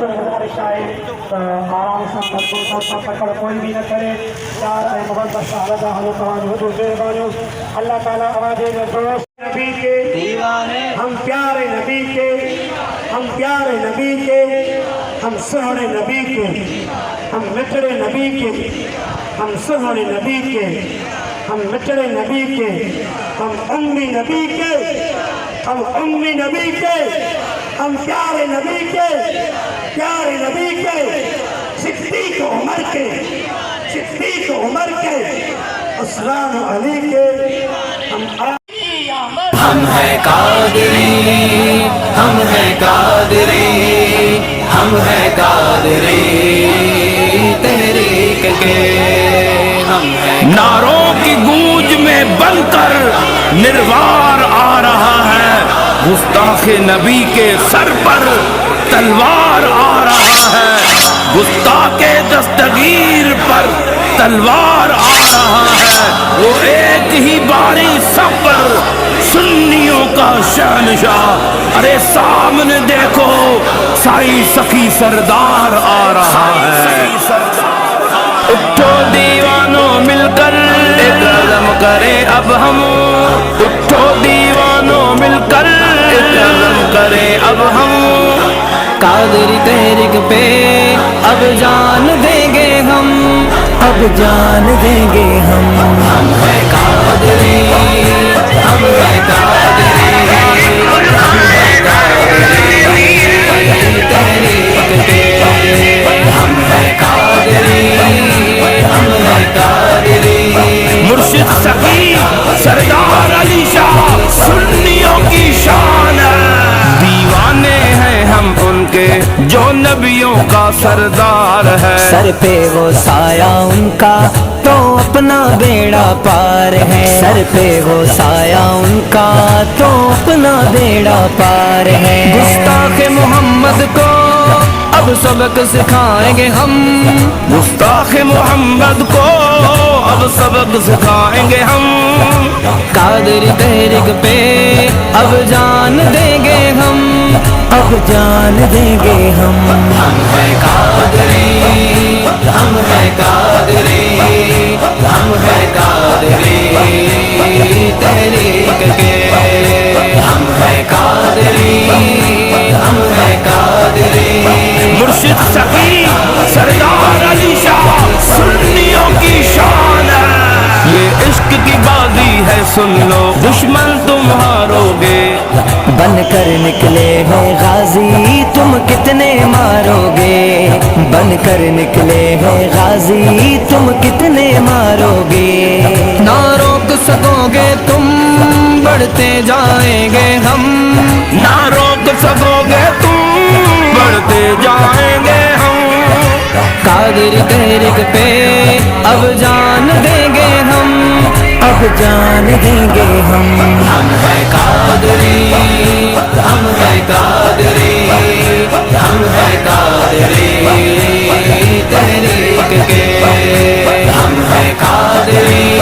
سے گزارش ہے آرام سے مضبوط پکڑ کوئی بھی نہ کرے یار اے مقدس شہادہ ہم توجہ حضور دے بانو اللہ تعالیٰ آوازے دوست نبی کے دیوانے ہم پیارے نبی کے ہم پیارے نبی کے ہم سہرے نبی کے ہم مٹڑے نبی کے ہم سہرے نبی کے ہم مٹڑے نبی کے ہم امی نبی کے ہم امی نبی کے ہم پیارے نبی کے پیارے نبی کے صدیق عمر کے صدیق عمر کے عثمان علی کے ہم ہیں قادری ہم ہیں قادری ہم ہیں قادری تحریک کے ہم ہیں نعروں کی گونج میں بن کر نروار آ رہا ہے گستاخ نبی کے سر پر تلوار آ رہا ہے گستاخ دستگیر پر تلوار آ رہا ہے وہ ایک ہی باری سب پر سنیوں کا شہنشاہ ارے سامنے دیکھو سائی سخی سردار آ رہا ہے اٹھو دیوانوں مل کر ایک عزم کرے اب ہم اٹھو دیوانوں مل کر ایک عزم کرے اب ہم قادری تحریک پہ اب جان دیں گے ہم اب جان دیں گے ہم ہیں قادری ہم ہیں قادری ہم ہیں قادری تحریک کے ہم ہیں قادری ہم ہیں قادری مرشد سخی سردار علی شاہ سنیوں کی شان ہے دیوانے ہیں ہم ان کے جو نبیوں کا سردار ہے سر پہ وہ سایہ ان کا تو اپنا بیڑا پار ہے سر پہ وہ سایہ ان کا تو اپنا بیڑا پار ہے گستاخ محمد کو اب سبق سکھائیں گے ہم گستاخ محمد کو اب سبق سکھائیں گے ہم قادری تحریک پہ اب جان دیں گے ہم اب جان دیں گے ہم ہیں قادری ہم ہیں قادری ہم ہیں قادری تحریک کے ہم ہیں قادری ہم ہیں قادری مرشد سخی سردار علی شاہ سنیوں کی شان ہے یہ عشق کی بازی ہے سن لو دشمن تم ہارو گے بن کر نکلے ہیں غازی تم کتنے مارو گے بن کر نکلے ہیں غازی تم کتنے مارو گے نہ روک سکو گے تم بڑھتے جائیں گے ہم نہ روک سکو گے تم بڑھتے جائیں گے ہم قادری تحریک پہ اب جان دیں گے ہم اب جان دیں گے ہم ہیں قادری ہم ہیں قادری ہم ہیں قادری تحریک کے ہم ہیں قادری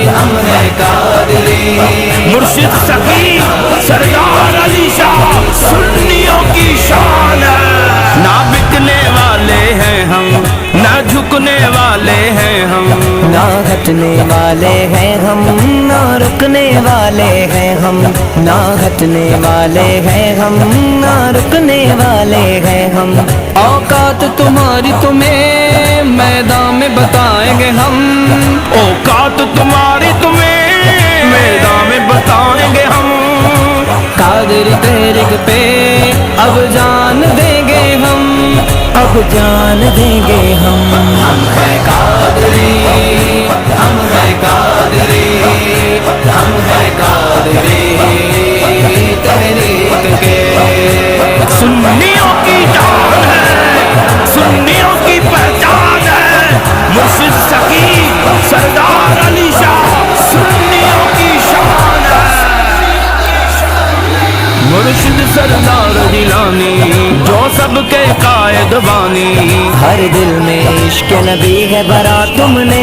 ہم ہیں قادری مرشد سخی سردار علی شاہ سنیوں کی شان ہے نہ بکنے والے ہیں ہم نہ جھکنے والے ہیں ہم نہ ہٹنے والے ہیں ہم نہ رکنے والے ہیں ہم نہ ہٹنے والے ہیں ہم نہ رکنے والے ہیں ہم اوقات تمہاری تمہیں میدان میں بتائیں گے ہم اوقات تمہاری تمہیں میدان میں بتائیں گے ہم قادری تحریک پہ اب جان دیں گے ہم اب جان دیں گے ہم ہیں قادری ہم ہیں قادری ہم ہیں قادری تحریک کے سنیوں کی جان ہے سنیوں کی پہچان ہے مرشد سخی سردار علی شاہ سنیوں کی شان ہے مرشد سردار جیلانی جو سب کے قائد بانی ہر دل میں عشق نبی ہے بھرا تم نے